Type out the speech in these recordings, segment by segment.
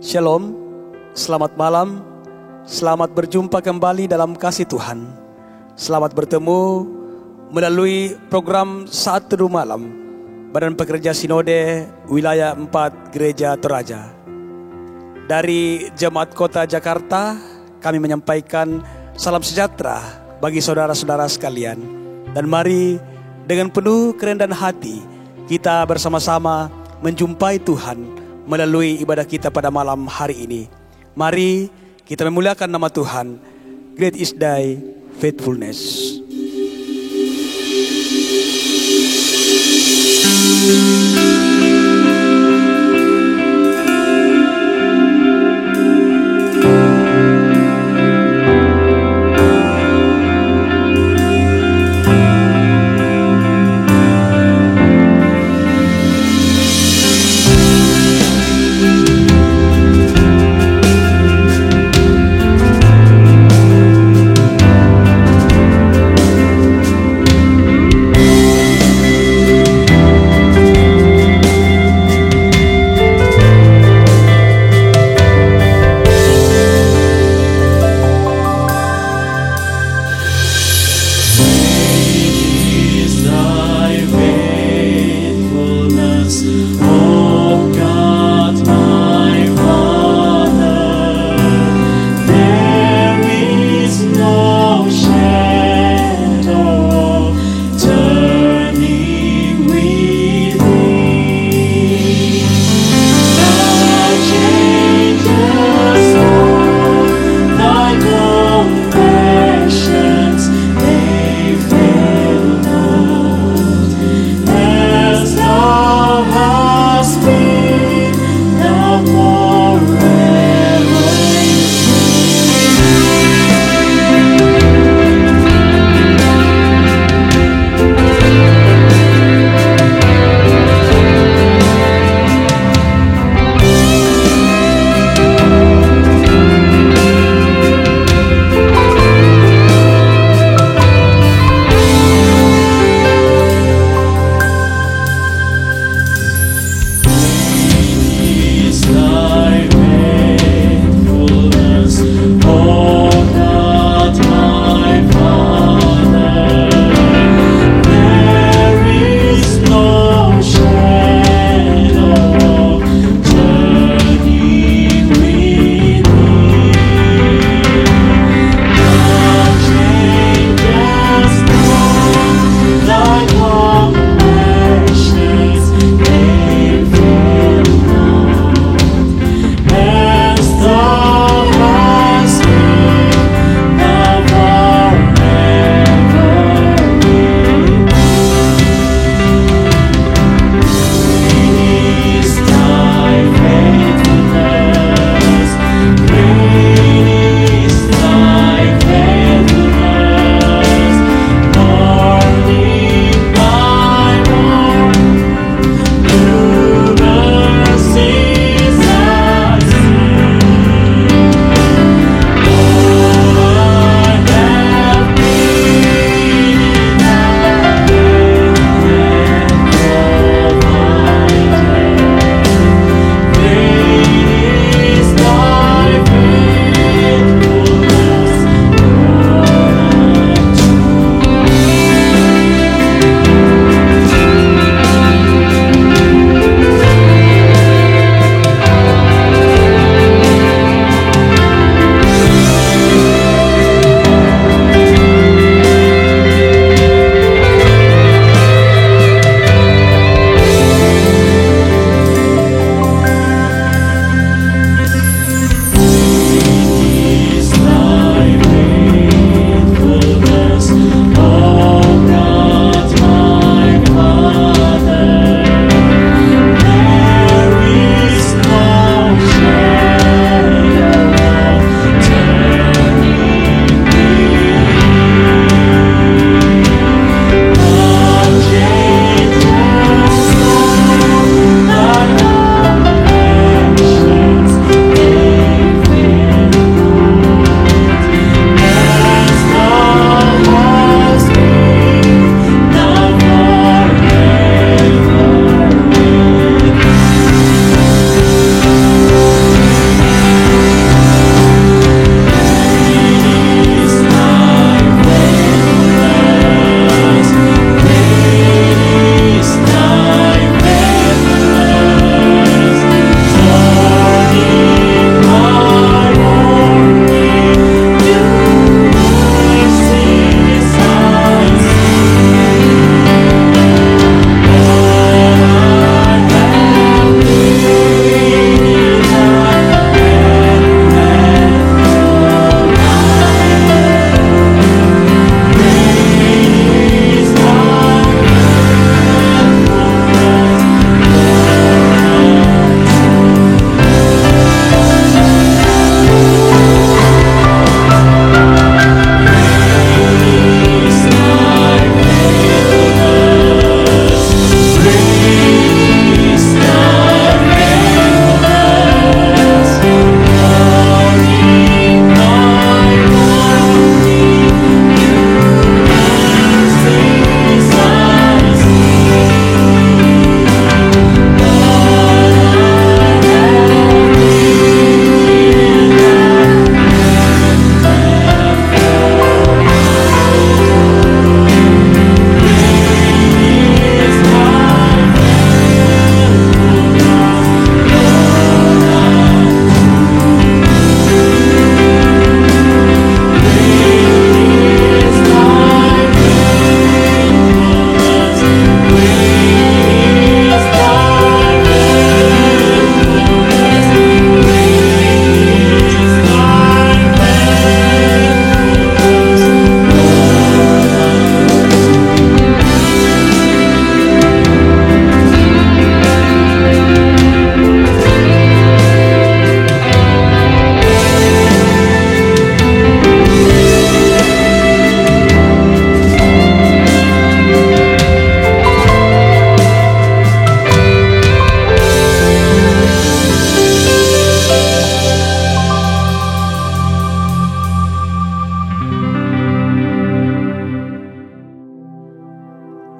Shalom, selamat malam, selamat berjumpa kembali dalam kasih Tuhan. Selamat bertemu melalui program Saat Teduh Malam Badan Pekerja Sinode Wilayah 4 Gereja Toraja. Dari Jemaat Kota Jakarta, kami menyampaikan salam sejahtera bagi saudara-saudara sekalian. Dan mari dengan penuh kerendahan hati kita bersama-sama menjumpai Tuhan melalui ibadah kita pada malam hari ini. Mari kita memuliakan nama Tuhan. Great is thy faithfulness.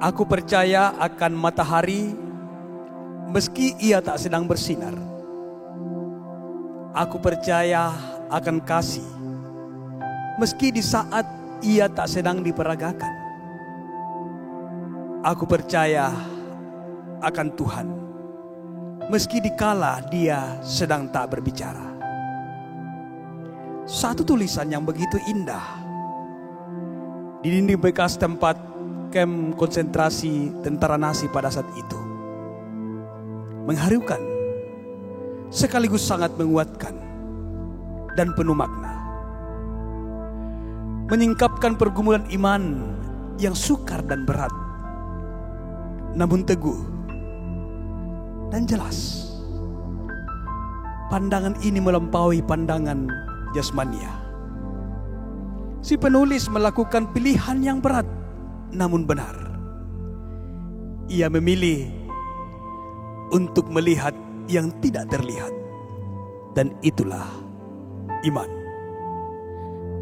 Aku percaya akan matahari meski ia tak sedang bersinar. Aku percaya akan kasih meski di saat ia tak sedang diperagakan. Aku percaya akan Tuhan meski dikala dia sedang tak berbicara. Satu tulisan yang begitu indah di dinding bekas tempat kamp konsentrasi tentara Nazi pada saat itu. Mengharukan, sekaligus sangat menguatkan dan penuh makna. Menyingkapkan pergumulan iman yang sukar dan berat, namun teguh dan jelas. Pandangan ini melampaui pandangan jasmania. Si penulis melakukan pilihan yang berat namun benar. Ia memilih untuk melihat yang tidak terlihat, dan itulah iman.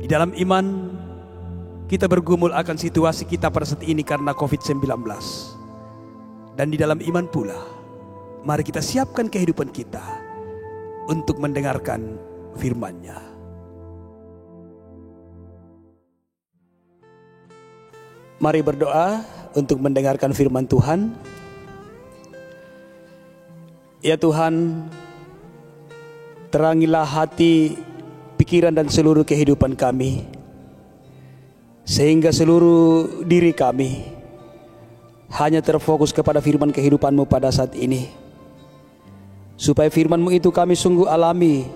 Di dalam iman kita bergumul akan situasi kita pada saat ini karena COVID-19. Dan di dalam iman pula mari kita siapkan kehidupan kita untuk mendengarkan firman-Nya. Mari berdoa untuk mendengarkan firman Tuhan. Ya Tuhan, terangilah hati, pikiran dan seluruh kehidupan kami, sehingga seluruh diri kami hanya terfokus kepada firman kehidupan-Mu pada saat ini. Supaya firman-Mu itu kami sungguh alami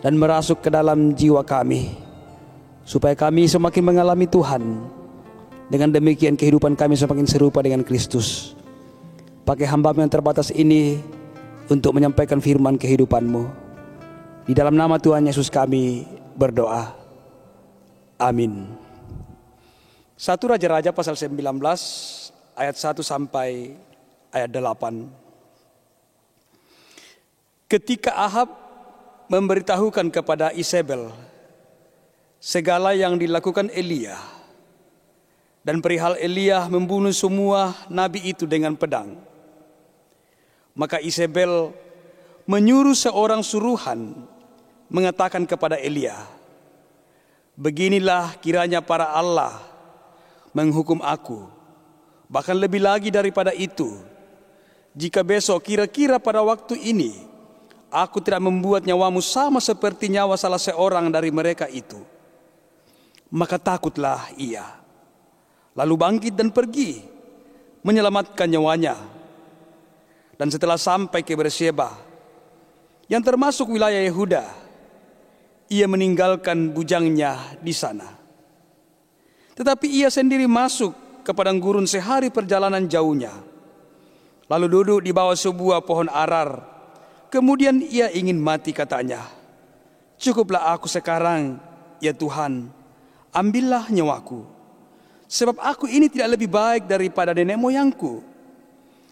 dan merasuk ke dalam jiwa kami, supaya kami semakin mengalami Tuhan. Dengan demikian kehidupan kami semakin serupa dengan Kristus. Pakai hamba-Mu yang terbatas ini untuk menyampaikan firman kehidupan-Mu. Di dalam nama Tuhan Yesus kami berdoa. Amin. 1 Raja-Raja pasal 19 ayat 1 sampai ayat 8. Ketika Ahab memberitahukan kepada Isabel segala yang dilakukan Elia, dan perihal Elia membunuh semua nabi itu dengan pedang, maka Isabel menyuruh seorang suruhan mengatakan kepada Elia, beginilah kiranya para Allah menghukum aku, bahkan lebih lagi daripada itu, jika besok kira-kira pada waktu ini aku tidak membuat nyawamu sama seperti nyawa salah seorang dari mereka itu. Maka takutlah ia, lalu bangkit dan pergi menyelamatkan nyawanya. Dan setelah sampai ke Beersheba yang termasuk wilayah Yehuda, ia meninggalkan bujangnya di sana. Tetapi ia sendiri masuk ke padang gurun sehari perjalanan jauhnya, lalu duduk di bawah sebuah pohon arar. Kemudian ia ingin mati, katanya, cukuplah aku sekarang, ya Tuhan, ambillah nyawaku, sebab aku ini tidak lebih baik daripada nenek moyangku.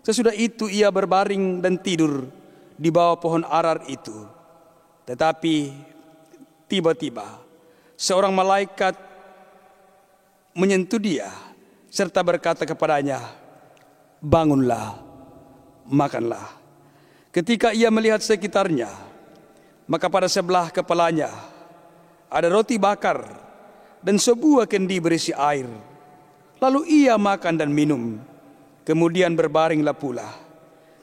Sesudah itu ia berbaring dan tidur di bawah pohon arar itu. Tetapi tiba-tiba seorang malaikat menyentuh dia serta berkata kepadanya, bangunlah, makanlah. Ketika ia melihat sekitarnya, maka pada sebelah kepalanya ada roti bakar dan sebuah kendi berisi air. Lalu ia makan dan minum, kemudian berbaringlah pula.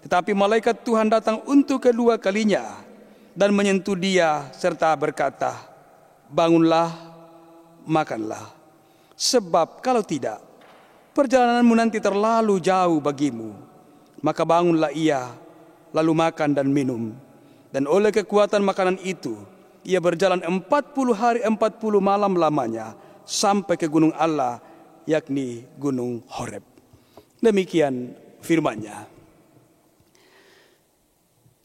Tetapi malaikat Tuhan datang untuk kedua kalinya dan menyentuh dia serta berkata, bangunlah, makanlah. Sebab kalau tidak, perjalananmu nanti terlalu jauh bagimu. Maka bangunlah ia, lalu makan dan minum. Dan oleh kekuatan makanan itu, ia berjalan 40 hari 40 malam lamanya sampai ke gunung Allah, yakni gunung Horeb. Demikian firman-Nya.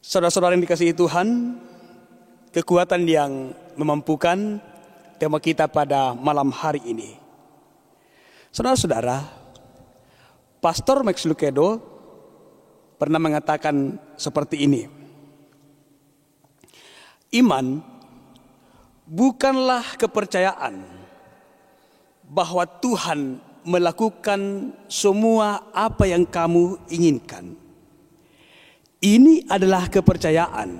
Saudara-saudara yang dikasihi Tuhan, kekuatan yang memampukan tema kita pada malam hari ini. Saudara-saudara, Pastor Max Lucado pernah mengatakan seperti ini. Iman bukanlah kepercayaan bahwa Tuhan melakukan semua apa yang kamu inginkan. Ini adalah kepercayaan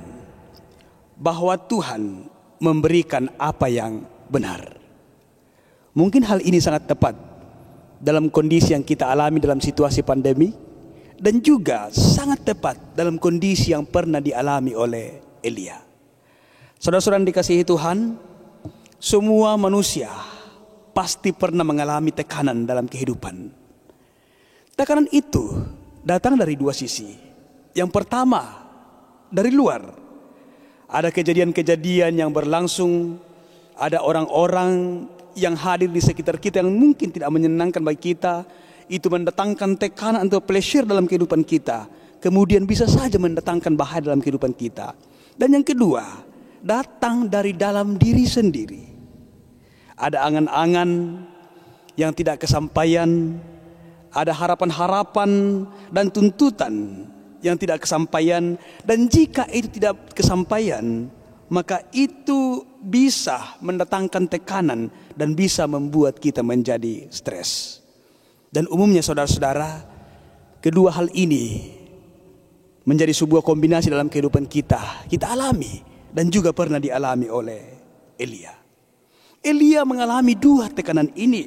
bahwa Tuhan memberikan apa yang benar. Mungkin hal ini sangat tepat dalam kondisi yang kita alami dalam situasi pandemi, dan juga sangat tepat dalam kondisi yang pernah dialami oleh Elia. Saudara-saudara yang dikasihi Tuhan, semua manusia pasti pernah mengalami tekanan dalam kehidupan. Tekanan itu datang dari dua sisi. Yang pertama, dari luar. Ada kejadian-kejadian yang berlangsung, ada orang-orang yang hadir di sekitar kita yang mungkin tidak menyenangkan bagi kita. Itu mendatangkan tekanan atau pleasure dalam kehidupan kita. Kemudian bisa saja mendatangkan bahaya dalam kehidupan kita. Dan yang kedua, datang dari dalam diri sendiri. Ada angan-angan yang tidak kesampaian, ada harapan-harapan dan tuntutan yang tidak kesampaian, dan jika itu tidak kesampaian, maka itu bisa mendatangkan tekanan dan bisa membuat kita menjadi stres. Dan umumnya saudara-saudara, kedua hal ini menjadi sebuah kombinasi dalam kehidupan kita alami dan juga pernah dialami oleh Elia. Elia mengalami dua tekanan ini.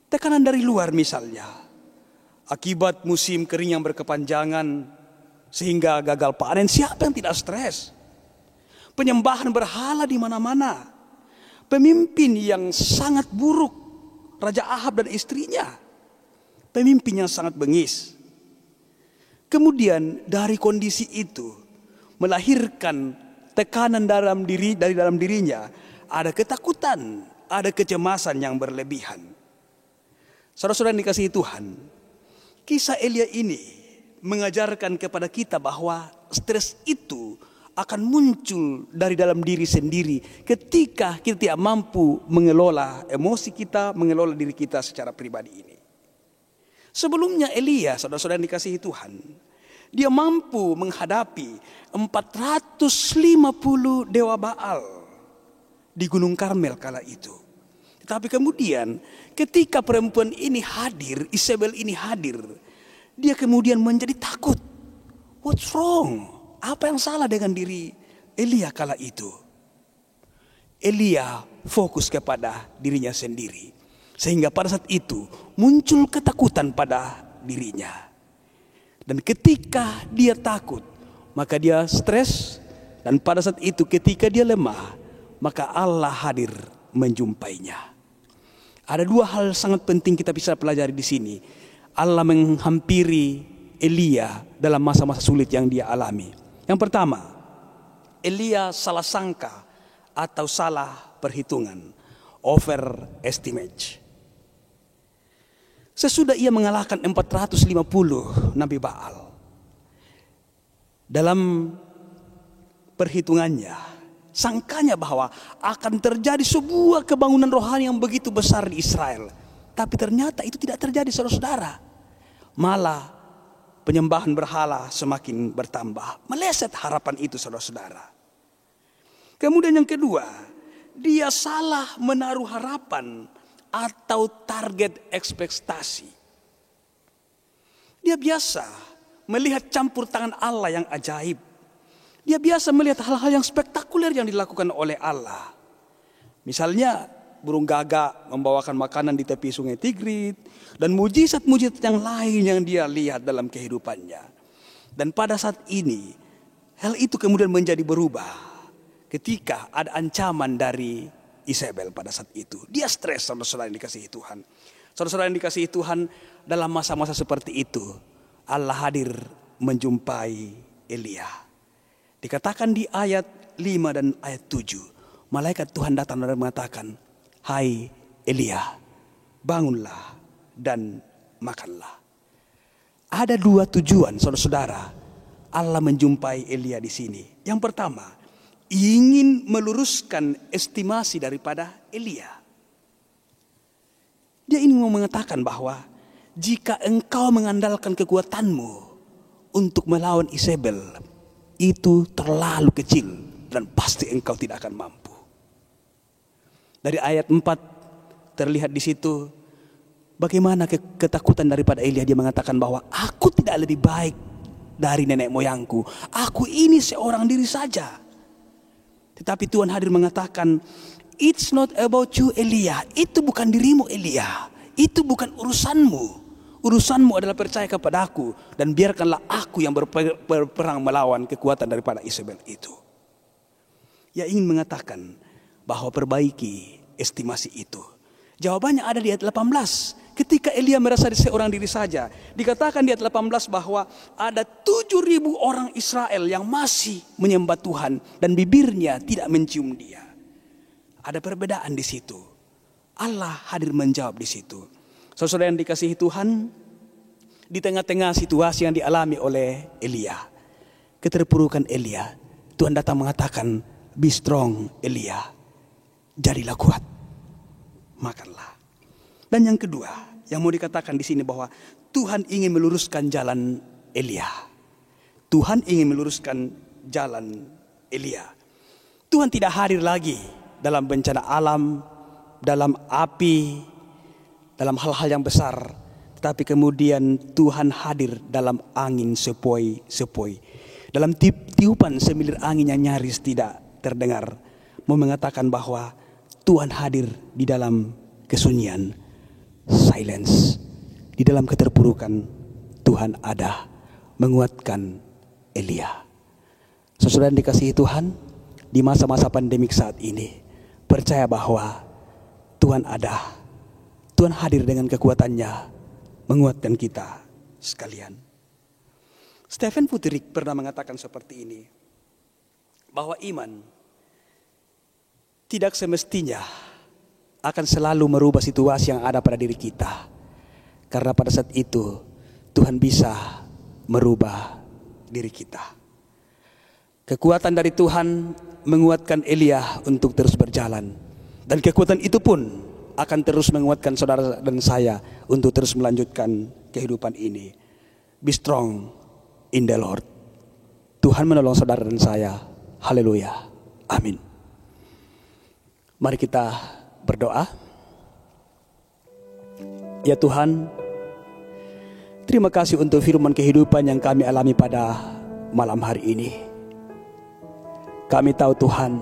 Tekanan dari luar misalnya, akibat musim kering yang berkepanjangan sehingga gagal panen, siapa yang tidak stres? Penyembahan berhala di mana-mana. Pemimpin yang sangat buruk, Raja Ahab dan istrinya. Pemimpin yang sangat bengis. Kemudian dari kondisi itu melahirkan tekanan dari dalam dirinya. Ada ketakutan, ada kecemasan yang berlebihan. Saudara-saudara yang dikasihi Tuhan, kisah Elia ini mengajarkan kepada kita bahwa stres itu akan muncul dari dalam diri sendiri ketika kita tidak mampu mengelola emosi kita, mengelola diri kita secara pribadi ini. Sebelumnya Elia, saudara-saudara yang dikasihi Tuhan, dia mampu menghadapi 450 dewa Baal di Gunung Karmel kala itu. Tetapi kemudian ketika perempuan ini hadir, Isabel ini hadir, dia kemudian menjadi takut. What's wrong? Apa yang salah dengan diri Elia kala itu? Elia fokus kepada dirinya sendiri. Sehingga pada saat itu muncul ketakutan pada dirinya. Dan ketika dia takut, maka dia stres. Dan pada saat itu ketika dia lemah, maka Allah hadir menjumpainya. Ada dua hal sangat penting kita bisa pelajari di sini. Allah menghampiri Elia dalam masa-masa sulit yang dia alami. Yang pertama, Elia salah sangka atau salah perhitungan, overestimate. Sesudah ia mengalahkan 450 Nabi Baal, dalam perhitungannya, sangkanya bahwa akan terjadi sebuah kebangunan rohani yang begitu besar di Israel. Tapi ternyata itu tidak terjadi, saudara-saudara. Malah penyembahan berhala semakin bertambah. Meleset harapan itu, saudara-saudara. Kemudian yang kedua, dia salah menaruh harapan atau target ekspektasi. Dia biasa melihat campur tangan Allah yang ajaib. Dia biasa melihat hal-hal yang spektakuler yang dilakukan oleh Allah. Misalnya burung gagak membawakan makanan di tepi sungai Tigrit. Dan mujizat-mujizat yang lain yang dia lihat dalam kehidupannya. Dan pada saat ini, hal itu kemudian menjadi berubah. Ketika ada ancaman dari Isabel pada saat itu. Dia stres, saudara-saudara yang dikasihi Tuhan. Saudara-saudara yang dikasihi Tuhan, dalam masa-masa seperti itu, Allah hadir menjumpai Elia. Dikatakan di ayat 5 dan ayat 7. Malaikat Tuhan datang dan mengatakan, "Hai Elia, bangunlah dan makanlah." Ada dua tujuan, saudara-saudara, Allah menjumpai Elia di sini. Yang pertama, ingin meluruskan estimasi daripada Elia. Dia ingin mengatakan bahwa jika engkau mengandalkan kekuatanmu untuk melawan Isabel, itu terlalu kecil dan pasti engkau tidak akan mampu. Dari ayat 4 terlihat di situ Bagaimana ketakutan daripada Elia, dia mengatakan bahwa aku tidak lebih baik dari nenek moyangku. Aku ini seorang diri saja. Tetapi Tuhan hadir mengatakan, it's not about you Elia. Itu bukan dirimu Elia. Itu bukan urusanmu. Urusanmu adalah percaya kepadaku. Dan biarkanlah aku yang berperang melawan kekuatan daripada Isabel itu. Ia ingin mengatakan bahwa perbaiki estimasi itu. Jawabannya ada di ayat 18. Ketika Elia merasa seorang diri saja, dikatakan di ayat 18 bahwa ada 7.000 orang Israel yang masih menyembah Tuhan dan bibirnya tidak mencium Dia. Ada perbedaan di situ. Allah hadir menjawab di situ. Saudara yang dikasihi Tuhan, di tengah-tengah situasi yang dialami oleh Elia, keterpurukan Elia, Tuhan datang mengatakan, be strong Elia, jadilah kuat, makanlah. Dan yang kedua, yang mau dikatakan di sini bahwa Tuhan ingin meluruskan jalan Elia. Tuhan ingin meluruskan jalan Elia. Tuhan tidak hadir lagi dalam bencana alam, dalam api, dalam hal-hal yang besar. Tetapi kemudian Tuhan hadir dalam angin sepoi-sepoi. Dalam tiupan semilir angin yang nyaris tidak terdengar. Mau mengatakan bahwa Tuhan hadir di dalam kesunyian. Silence. Di dalam keterpurukan Tuhan ada menguatkan Elia. Saudara yang dikasihi Tuhan, di masa-masa pandemik saat ini, percaya bahwa Tuhan ada. Tuhan hadir dengan kekuatannya menguatkan kita sekalian. Stephen Furtick pernah mengatakan seperti ini, bahwa iman tidak semestinya akan selalu merubah situasi yang ada pada diri kita. Karena pada saat itu Tuhan bisa merubah diri kita. Kekuatan dari Tuhan menguatkan Elia untuk terus berjalan. Dan kekuatan itu pun akan terus menguatkan saudara dan saya untuk terus melanjutkan kehidupan ini. Be strong in the Lord. Tuhan menolong saudara dan saya. Haleluya. Amin. Mari kita berdoa. Ya Tuhan, terima kasih untuk firman kehidupan yang kami alami pada malam hari ini. Kami tahu Tuhan,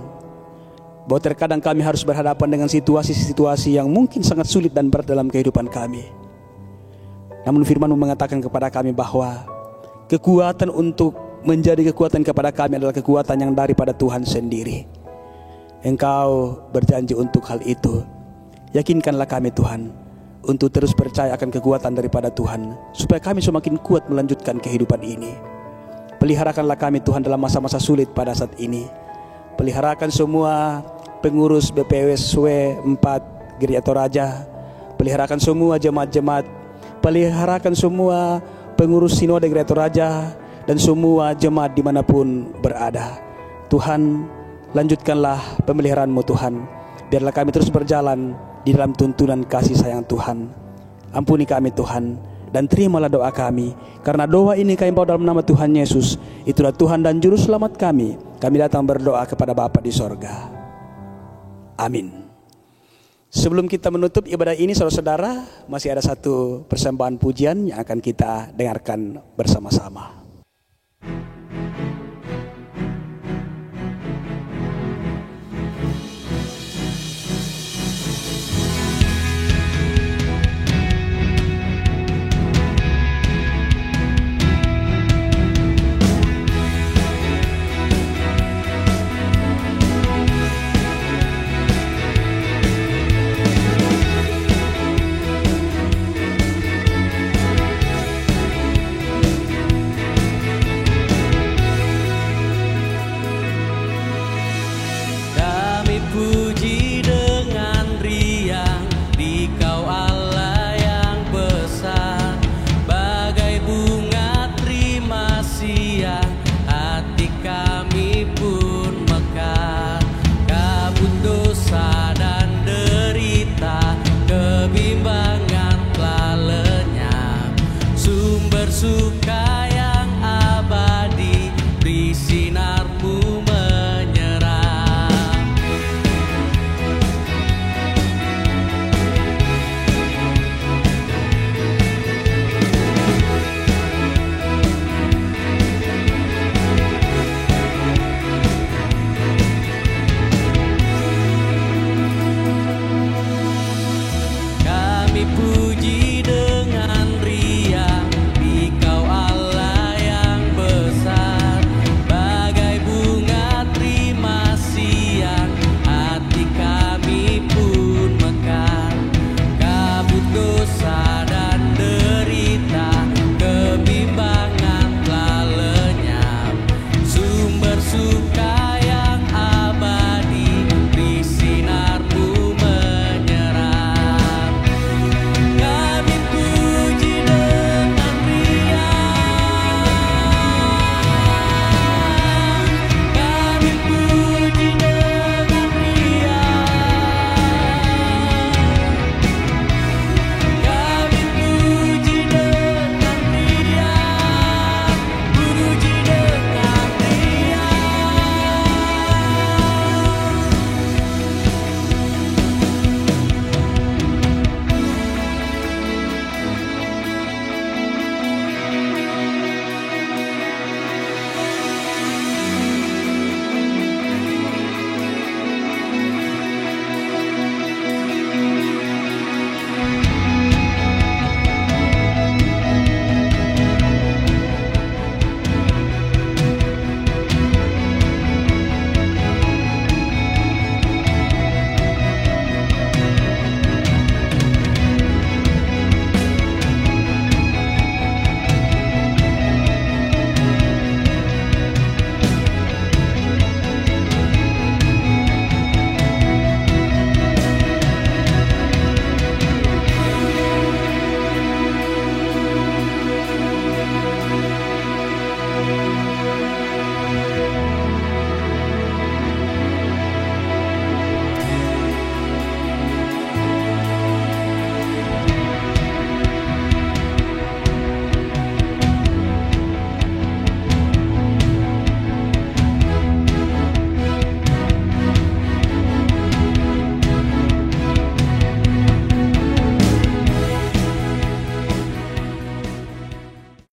bahwa terkadang kami harus berhadapan dengan situasi-situasi yang mungkin sangat sulit dan berat dalam kehidupan kami. Namun firman-Mu mengatakan kepada kami bahwa kekuatan untuk menjadi kekuatan kepada kami adalah kekuatan yang daripada Tuhan sendiri. Engkau berjanji untuk hal itu. Yakinkanlah kami Tuhan, untuk terus percaya akan kekuatan daripada Tuhan, supaya kami semakin kuat melanjutkan kehidupan ini. Peliharakanlah kami Tuhan dalam masa-masa sulit pada saat ini. Peliharakan semua pengurus BPWSW 4 Gereja Toraja. Peliharakan semua jemaat-jemaat. Peliharakan semua pengurus Sinode Gereja Toraja dan semua jemaat dimanapun berada. Tuhan, lanjutkanlah pemeliharaan-Mu Tuhan. Biarlah kami terus berjalan di dalam tuntunan kasih sayang Tuhan. Ampuni kami Tuhan, dan terimalah doa kami. Karena doa ini kami bawa dalam nama Tuhan Yesus. Itulah Tuhan dan Juru Selamat kami. Kami datang berdoa kepada Bapa di sorga. Amin. Sebelum kita menutup ibadah ini, saudara-saudara, masih ada satu persembahan pujian yang akan kita dengarkan bersama-sama. Ibu